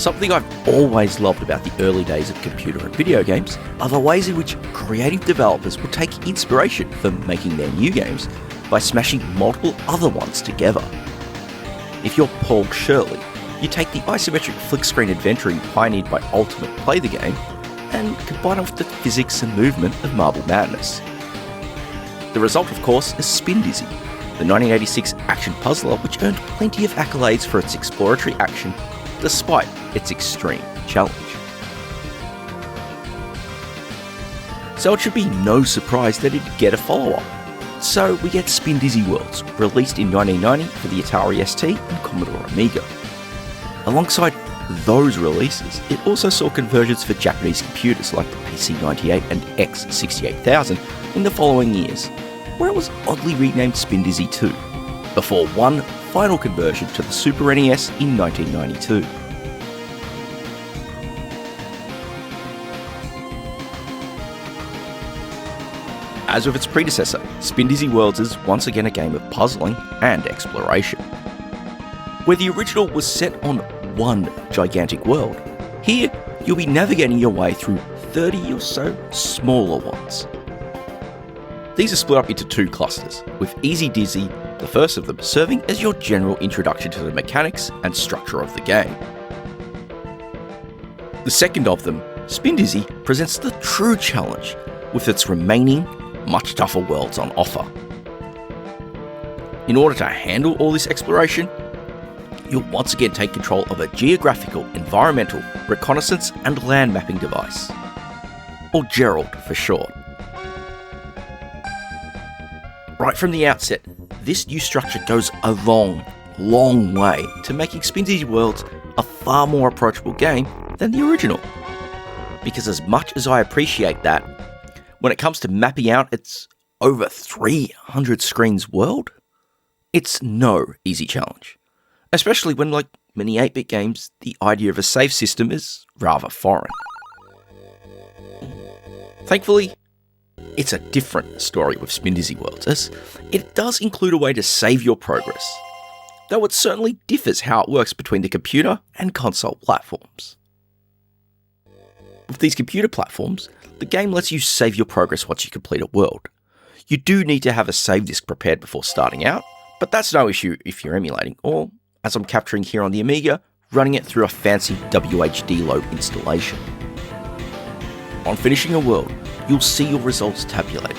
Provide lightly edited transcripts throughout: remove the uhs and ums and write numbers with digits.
Something I've always loved about the early days of computer and video games are the ways in which creative developers will take inspiration for making their new games by smashing multiple other ones together. If you're Paul Shirley, you take the isometric flick-screen adventuring pioneered by Ultimate Play the Game and combine it with the physics and movement of Marble Madness. The result, of course, is Spindizzy, the 1986 action puzzler which earned plenty of accolades for its exploratory action despite its extreme challenge. So it should be no surprise that it'd get a follow-up. So we get Spindizzy Worlds, released in 1990 for the Atari ST and Commodore Amiga. Alongside those releases, it also saw conversions for Japanese computers like the PC-98 and X68000 in the following years, where it was oddly renamed Spindizzy 2, before one final conversion to the Super NES in 1992. As with its predecessor, Spindizzy Worlds is once again a game of puzzling and exploration. Where the original was set on one gigantic world, here you'll be navigating your way through 30 or so smaller ones. These are split up into two clusters, with Easy Dizzy, the first of them, serving as your general introduction to the mechanics and structure of the game. The second of them, Spindizzy, presents the true challenge, with its remaining, much tougher worlds on offer. In order to handle all this exploration, you'll once again take control of a geographical, environmental, reconnaissance and land mapping device, or Gerald for short. Right from the outset, this new structure goes a long way to making Spindizzy Worlds a far more approachable game than the original. Because as much as I appreciate that, when it comes to mapping out its over 300 screens world, it's no easy challenge. Especially when, like many 8-bit games, the idea of a save system is rather foreign. Thankfully, it's a different story with Spindizzy Worlds, as it does include a way to save your progress, though it certainly differs how it works between the computer and console platforms. With these computer platforms, the game lets you save your progress once you complete a world. You do need to have a save disk prepared before starting out, but that's no issue if you're emulating, or, as I'm capturing here on the Amiga, running it through a fancy WHD load installation. On finishing a world, you'll see your results tabulated,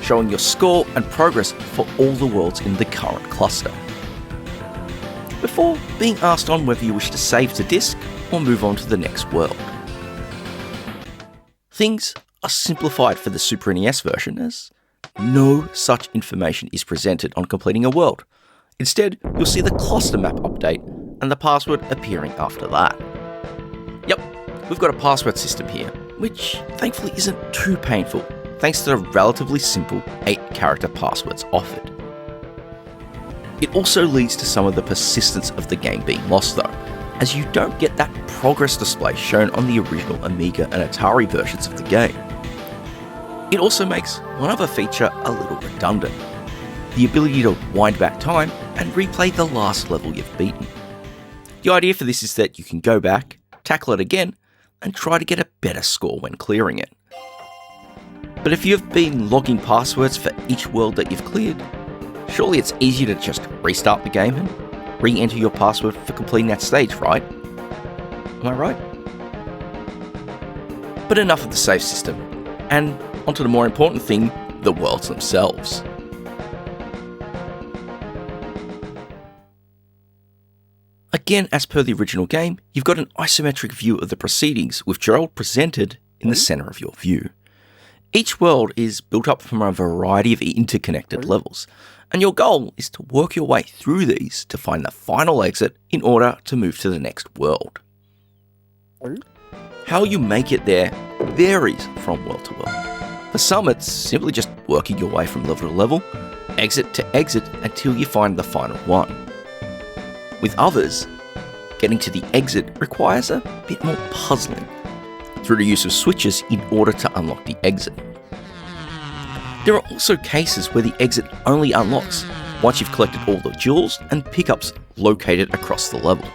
showing your score and progress for all the worlds in the current cluster, before being asked on whether you wish to save to disk or move on to the next world. Things are simplified for the Super NES version, as no such information is presented on completing a world. Instead, you'll see the cluster map update and the password appearing after that. Yep, we've got a password system here, which thankfully isn't too painful, thanks to the relatively simple 8-character passwords offered. It also leads to some of the persistence of the game being lost though, as you don't get that progress display shown on the original Amiga and Atari versions of the game. It also makes one other feature a little redundant: the ability to wind back time and replay the last level you've beaten. The idea for this is that you can go back, tackle it again, and try to get a better score when clearing it. But if you've been logging passwords for each world that you've cleared, surely it's easier to just restart the game and re-enter your password for completing that stage, right? Am I right? But enough of the save system, and onto the more important thing, the worlds themselves. Again, as per the original game, you've got an isometric view of the proceedings, with Gerald presented in the center of your view. Each world is built up from a variety of interconnected levels, and your goal is to work your way through these to find the final exit in order to move to the next world. How you make it there varies from world to world. For some, it's simply just working your way from level to level, exit to exit, until you find the final one. With others, getting to the exit requires a bit more puzzling, through the use of switches in order to unlock the exit. There are also cases where the exit only unlocks once you've collected all the jewels and pickups located across the level.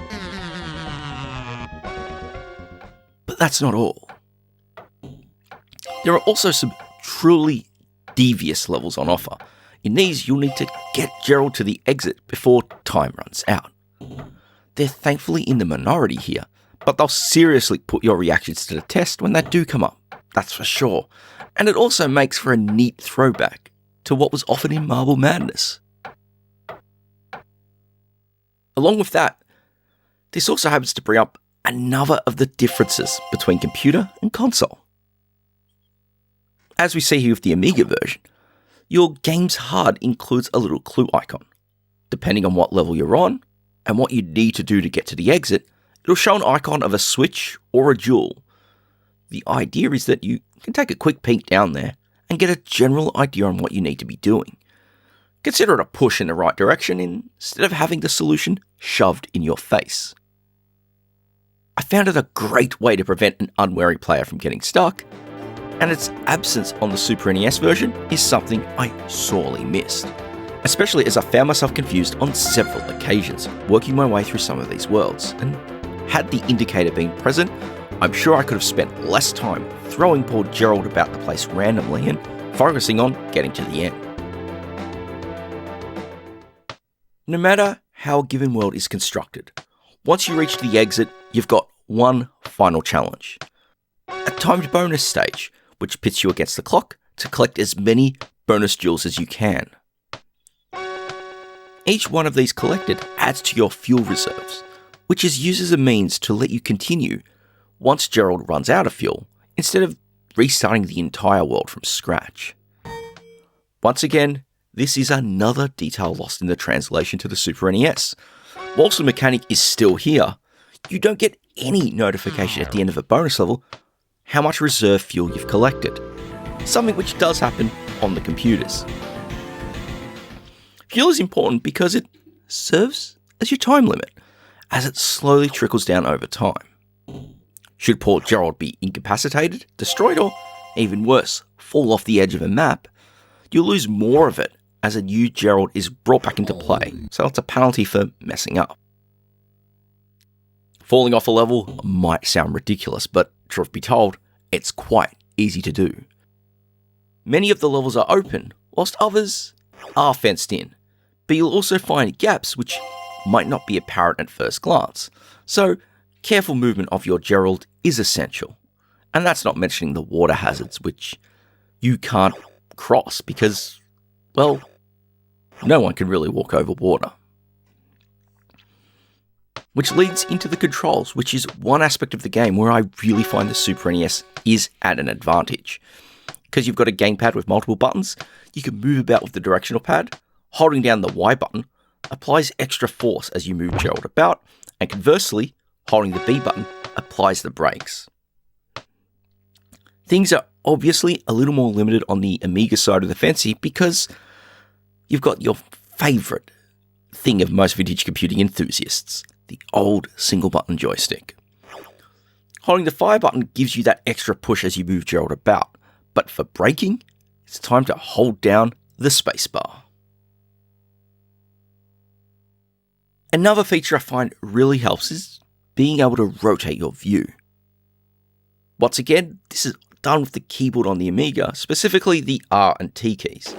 But that's not all. There are also some truly devious levels on offer. In these, you'll need to get Gerald to the exit before time runs out. They're thankfully in the minority here, but they'll seriously put your reactions to the test when they do come up, that's for sure. And it also makes for a neat throwback to what was offered in Marble Madness. Along with that, this also happens to bring up another of the differences between computer and console. As we see here with the Amiga version, your game's HUD includes a little clue icon. Depending on what level you're on, and what you need to do to get to the exit, it'll show an icon of a switch or a jewel. The idea is that you can take a quick peek down there and get a general idea on what you need to be doing. Consider it a push in the right direction instead of having the solution shoved in your face. I found it a great way to prevent an unwary player from getting stuck, and its absence on the Super NES version is something I sorely missed, especially as I found myself confused on several occasions working my way through some of these worlds, and had the indicator been present, I'm sure I could have spent less time throwing poor Gerald about the place randomly and focusing on getting to the end. No matter how a given world is constructed, once you reach the exit, you've got one final challenge. A timed bonus stage, which pits you against the clock to collect as many bonus jewels as you can. Each one of these collected adds to your fuel reserves, which is used as a means to let you continue once Gerald runs out of fuel, instead of restarting the entire world from scratch. Once again, this is another detail lost in the translation to the Super NES. Whilst the mechanic is still here, you don't get any notification at the end of a bonus level how much reserve fuel you've collected, something which does happen on the computers. Fuel is important because it serves as your time limit, as it slowly trickles down over time. Should poor Gerald be incapacitated, destroyed, or, even worse, fall off the edge of a map, you'll lose more of it as a new Gerald is brought back into play, so it's a penalty for messing up. Falling off a level might sound ridiculous, but truth be told, it's quite easy to do. Many of the levels are open, whilst others are fenced in, but you'll also find gaps which might not be apparent at first glance, so careful movement of your Gerald is essential. And that's not mentioning the water hazards, which you can't cross because, well, no one can really walk over water. Which leads into the controls, which is one aspect of the game where I really find the Super NES is at an advantage. Because you've got a gamepad with multiple buttons, you can move about with the directional pad. Holding down the Y button applies extra force as you move Gerald about, and conversely, holding the B button applies the brakes. Things are obviously a little more limited on the Amiga side of the fence here because you've got your favourite thing of most vintage computing enthusiasts, the old single button joystick. Holding the fire button gives you that extra push as you move Gerald about, but for braking, it's time to hold down the spacebar. Another feature I find really helps is being able to rotate your view. Once again, this is done with the keyboard on the Amiga, specifically the R and T keys.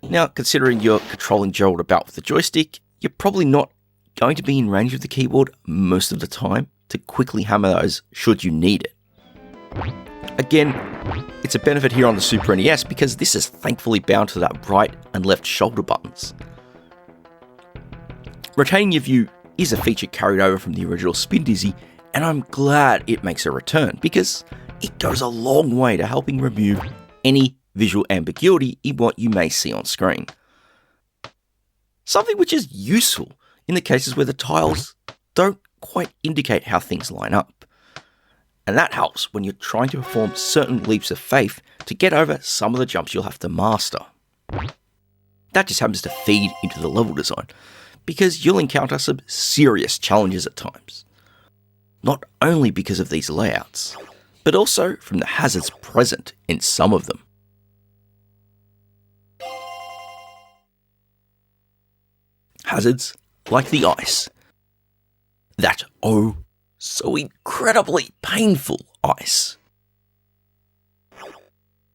Now, considering you're controlling Gerald about with the joystick, you're probably not going to be in range of the keyboard most of the time to quickly hammer those should you need it. Again, it's a benefit here on the Super NES because this is thankfully bound to that right and left shoulder buttons. Retaining your view is a feature carried over from the original Spindizzy, and I'm glad it makes a return because it goes a long way to helping remove any visual ambiguity in what you may see on screen. Something which is useful in the cases where the tiles don't quite indicate how things line up. And that helps when you're trying to perform certain leaps of faith to get over some of the jumps you'll have to master. That just happens to feed into the level design, because you'll encounter some serious challenges at times. Not only because of these layouts, but also from the hazards present in some of them. Hazards like the ice. That oh so incredibly painful ice.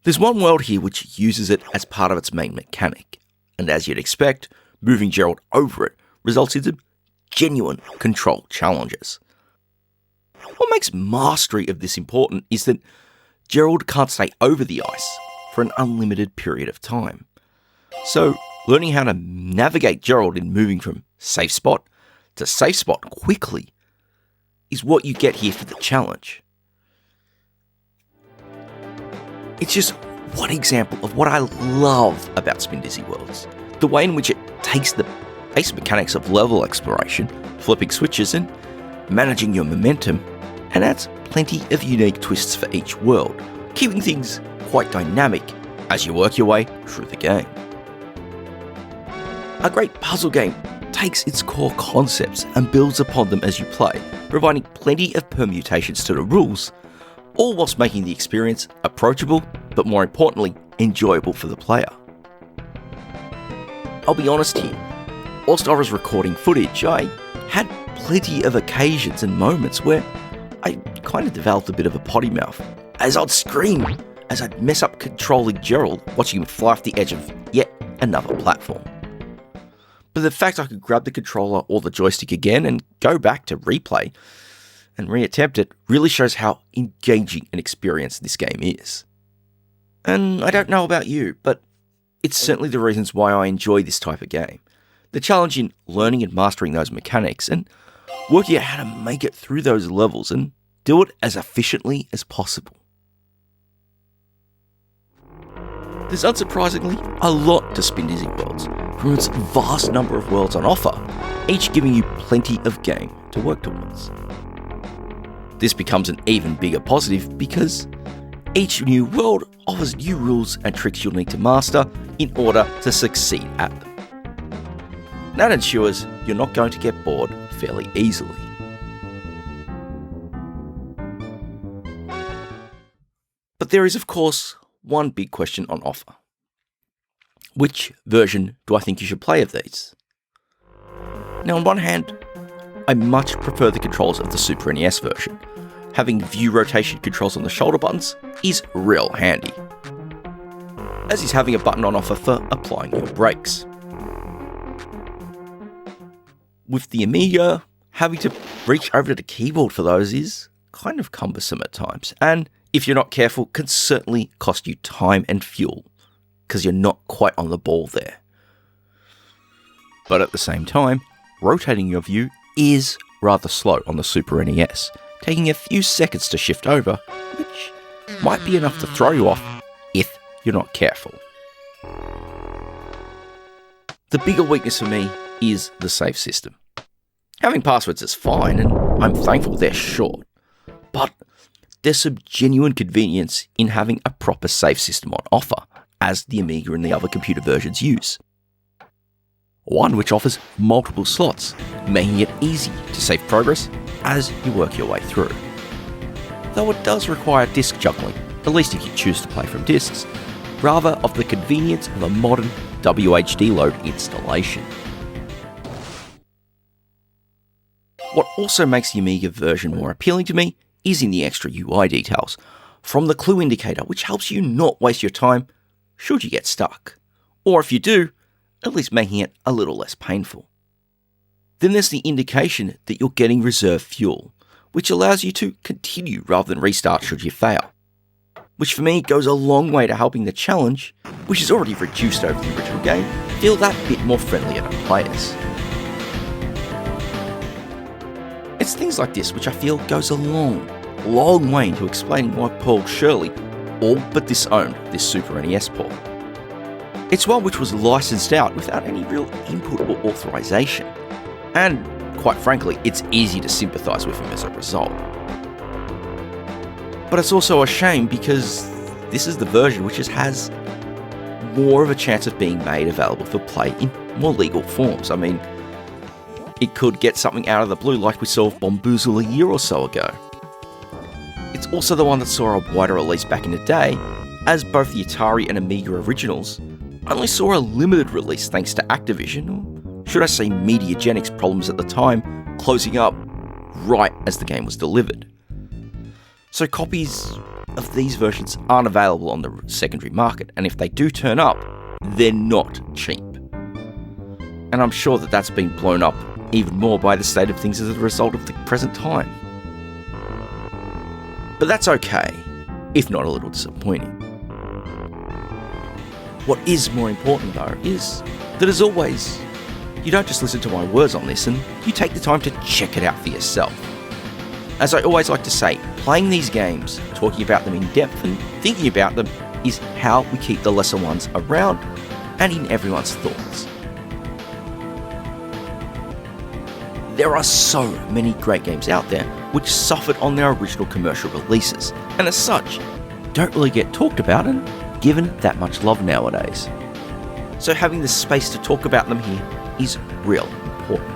There's one world here which uses it as part of its main mechanic, and as you'd expect, moving Gerald over it results in some genuine control challenges. What makes mastery of this important is that Gerald can't stay over the ice for an unlimited period of time. So, learning how to navigate Gerald in moving from safe spot to safe spot quickly is what you get here for the challenge. It's just one example of what I love about Spindizzy Worlds. The way in which it takes the base mechanics of level exploration, flipping switches and managing your momentum, and adds plenty of unique twists for each world, keeping things quite dynamic as you work your way through the game. A great puzzle game takes its core concepts and builds upon them as you play, providing plenty of permutations to the rules, all whilst making the experience approachable, but more importantly, enjoyable for the player. I'll be honest here, whilst I was recording footage, I had plenty of occasions and moments where I kind of developed a bit of a potty mouth, as I'd scream as I'd mess up controlling Gerald, watching him fly off the edge of yet another platform. But the fact I could grab the controller or the joystick again and go back to replay and reattempt it really shows how engaging an experience this game is. And I don't know about you, but it's certainly the reasons why I enjoy this type of game. The challenge in learning and mastering those mechanics and working out how to make it through those levels and do it as efficiently as possible. There's unsurprisingly a lot to Spindizzy Worlds, from its vast number of worlds on offer, each giving you plenty of game to work towards. This becomes an even bigger positive because each new world offers new rules and tricks you'll need to master in order to succeed at them. That ensures you're not going to get bored fairly easily. But there is, of course, one big question on offer. Which version do I think you should play of these? Now, on one hand, I much prefer the controls of the Super NES version. Having view rotation controls on the shoulder buttons is real handy, as is having a button on offer for applying your brakes. With the Amiga, having to reach over to the keyboard for those is kind of cumbersome at times, and if you're not careful, can certainly cost you time and fuel, because you're not quite on the ball there. But at the same time, rotating your view is rather slow on the Super NES, taking a few seconds to shift over, which might be enough to throw you off if you're not careful. The bigger weakness for me is the save system. Having passwords is fine, and I'm thankful they're short, but there's some genuine convenience in having a proper save system on offer, as the Amiga and the other computer versions use. One which offers multiple slots, making it easy to save progress as you work your way through. Though it does require disc juggling, at least if you choose to play from discs, rather of the convenience of a modern WHD load installation. What also makes the Amiga version more appealing to me is in the extra UI details, from the clue indicator, which helps you not waste your time should you get stuck, or if you do, at least making it a little less painful. Then there's the indication that you're getting reserve fuel, which allows you to continue rather than restart should you fail, which for me goes a long way to helping the challenge, which is already reduced over the original game, feel that bit more friendlier to players. It's things like this which I feel goes a long way into explaining why Paul Shirley all but disowned this Super NES port. It's one which was licensed out without any real input or authorization, and quite frankly, it's easy to sympathise with him as a result. But it's also a shame because this is the version which has more of a chance of being made available for play in more legal forms. I mean, it could get something out of the blue like we saw with Bomboozle a year or so ago. It's also the one that saw a wider release back in the day, as both the Atari and Amiga originals only saw a limited release thanks to Activision, or should I say Mediagenics problems at the time, closing up right as the game was delivered. So copies of these versions aren't available on the secondary market, and if they do turn up, they're not cheap. And I'm sure that that's been blown up even more by the state of things as a result of the present time. But that's okay, if not a little disappointing. What is more important though is that, as always, you don't just listen to my words on this, and you take the time to check it out for yourself. As I always like to say, playing these games, talking about them in depth and thinking about them is how we keep the lesser ones around and in everyone's thoughts. There are so many great games out there which suffered on their original commercial releases, and as such, don't really get talked about and given that much love nowadays. So having the space to talk about them here is real important.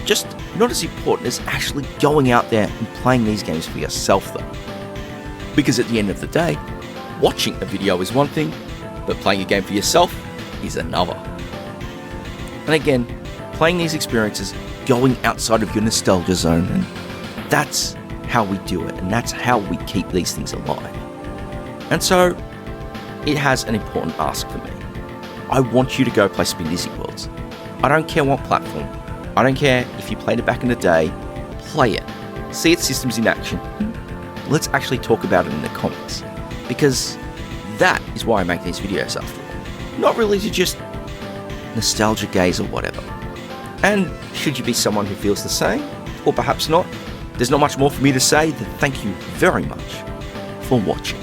Just not as important as actually going out there and playing these games for yourself though. Because at the end of the day, watching a video is one thing, but playing a game for yourself is another. And again, playing these experiences, going outside of your nostalgia zone, and that's how we do it, and that's how we keep these things alive. And so, it has an important ask for me. I want you to go play Spindizzy Worlds. I don't care what platform, I don't care if you played it back in the day, play it. See its systems in action. Let's actually talk about it in the comments. Because that is why I make these videos after all. Not really to just nostalgia gaze or whatever. And should you be someone who feels the same, or perhaps not, there's not much more for me to say than thank you very much for watching.